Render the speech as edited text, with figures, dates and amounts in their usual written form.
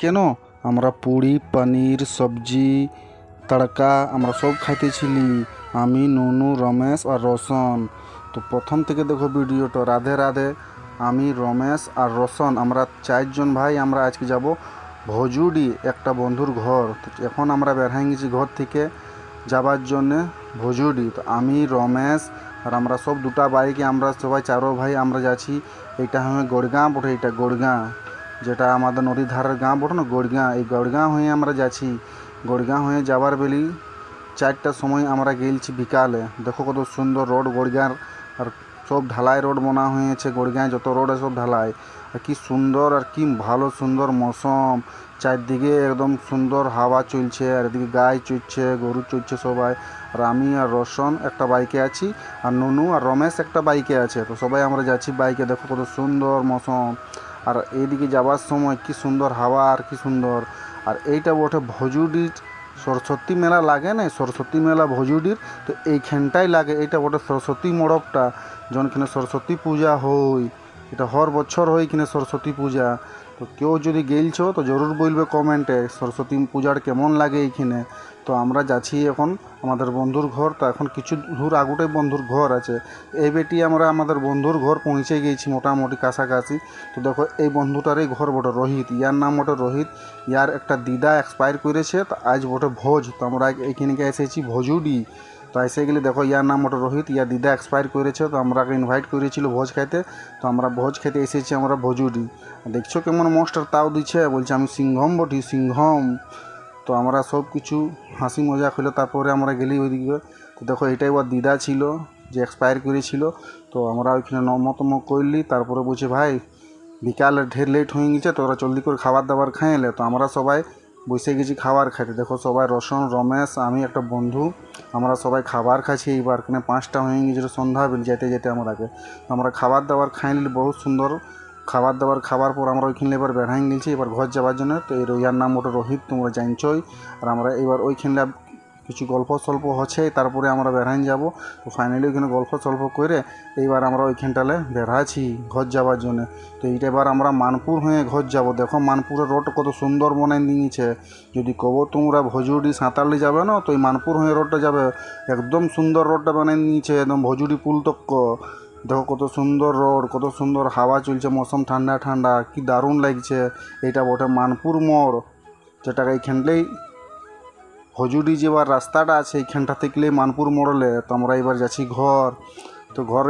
কেন আমরা পুরি পনির সবজি তড়কা আমরা সব খাইতেছিলি আমি নুনু রমেশ আর রোশন। তো প্রথম থেকে দেখো ভিডিওটা। রাধে রাধে। আমি রমেশ আর রোশন আমরা 4জন ভাই আমরা আজকে যাব ভজুডি একটা বন্ধুর ঘর। তো এখন আমরা বের হয়ে গেছি ঘর থেকে যাবার জন্যে ভজুডি। তো আমি রমেশ আর আমরা সব দুটা বাইকে আমরা সবাই 4 ভাই আমরা যাচ্ছি। এইটা হচ্ছে গড়গাঁ বটে, এটা গড়গাঁ যেটা আমাদের নদীর ধারের গাঁ বটে না, গড়গাঁ। এই গড়গাঁ হয়ে আমরা যাচ্ছি। গড়গাঁ হয়ে যাবার বেলি 4টার সময় আমরা গেলছি বিকালে। দেখো কত সুন্দর রোড গড়গাঁর, আর সব ঢালাই রোড বানা হয়েছে। গড়গাঁয় যত রোড আছে সব ঢালাই। আর কি সুন্দর আর কি ভালো সুন্দর মৌসুম, চারদিকে একদম সুন্দর হাওয়া চলছে, আর এদিকে গাই চড়ছে, গরু চড়ছে সবাই। আর আমি আর রোশন একটা বাইকে আছি, আর নুনু আর রমেশ একটা বাইকে আছে। তো সবাই আমরা যাচ্ছি বাইকে। দেখো কত সুন্দর মৌসুম, আর এইদিকে যাবার সময় কি সুন্দর হাওয়া আর কি সুন্দর। আর এইটা বটে ভজুডির সরস্বতী মেলা লাগে না, সরস্বতী মেলা ভজুডির। তো এইখানটাই লাগে, এইটা বটে সরস্বতী মণ্ডপটা যখনখানে সরস্বতী পূজা হয়। এটা হর বছর হয় কিনা সরস্বতী পূজা। তো কেউ যদি গেলছো তো জরুর বলবে কমেন্টে সরস্বতী পূজার কেমন লাগে এইখানে। তো আমরা যাচ্ছি এখন আমাদের বন্ধুর ঘর। তো এখন কিছু দূর আগুটাই বন্ধুর ঘর আছে। এই বেটি আমরা আমাদের বন্ধুর ঘর পৌঁছে গিয়েছি মোটামুটি কাছাকাছি। তো দেখো এই বন্ধুটারই ঘর বটে রোহিত, ইয়ার নাম বটে রোহিত। ইয়ার একটা দিদা এক্সপায়ার করেছে, তো আজ বটে ভোজ। তো আমরা এইখানে এসেছি ভজুডি। তো এসে গেলে দেখো ইয়ার নাম বটে রোহিত, ইয়ার দিদা এক্সপায়ার করেছে। তো আমরাকে ইনভাইট করেছিল ভোজ খাইতে। তো আমরা ভোজ খেতে এসেছি আমরা ভজুডি। দেখছো কেমন মাস্টার তাও দিচ্ছে, বলছে আমি সিংহম বটি সিংহম। তো আমরা সব কিছু হাসি মজা হলো, তারপরে আমরা গেলি ওইদিকে। তো দেখো এটাই ওর দিদা ছিল যে এক্সপায়ার করেছিল। তো আমরা ওইখানে নমতম করলি। তারপরে বলছে ভাই বিকালে ঢের লেট হয়ে গেছে, তোরা জলদি করে খাবার দাবার খেয়ে এলে। তো আমরা সবাই বসে গেছি খাবার খাইতে। দেখো সবাই রোশন রমেশ আমি একটা বন্ধু আমরা সবাই খাবার খাচ্ছি। এইবার কেন 5টা হয়ে গেছিলো সন্ধ্যা বেল যেতে যেতে আমরা খাবার দাবার খাই নিলি। বহুত সুন্দর খাবার দাবার খাবার পর আমরা ওইখানে এবার বেড়াই নিয়েছি এবার ঘর যাওয়ার জন্য। তো এই রোহিয়ার নাম ওটা রোহিত, তোমরা জানছোই। আর আমরা এবার ওইখানে কিছু গল্প সল্প হচ্ছে, তারপরে আমরা বেড়াইন যাব। তো ফাইনালি ওইখানে গল্প সল্প করে এইবার আমরা ওইখানটালে বেড়াচ্ছি ঘর যাওয়ার জন্য। তো এইটা এবার আমরা মানপুর হয়ে ঘর যাব। দেখো মানপুরের রোড কত সুন্দর বানাই দিয়েছে। যদি কবো তোমরা ভজুডি সাঁতারলি যাবে না, তো এই মানপুর হয়ে রোডটা যাবে। একদম সুন্দর রোডটা বানাই দিয়েছে, একদম ভজুডি পুল তক্ক। দেখো কত সুন্দর রোড, কত সুন্দর হাওয়া চলছে, মৌসুম ঠান্ডা ঠান্ডা, কি দারুণ লাগছে। এইটা বটে মানপুর মোড়, যেটাকে এইখানটাই ভজুডি যাওয়ার রাস্তাটা আছে। এইখানটা থেকে মানপুর মোড়লে। তো আমরা এবার যাচ্ছি ঘর। তো ঘরে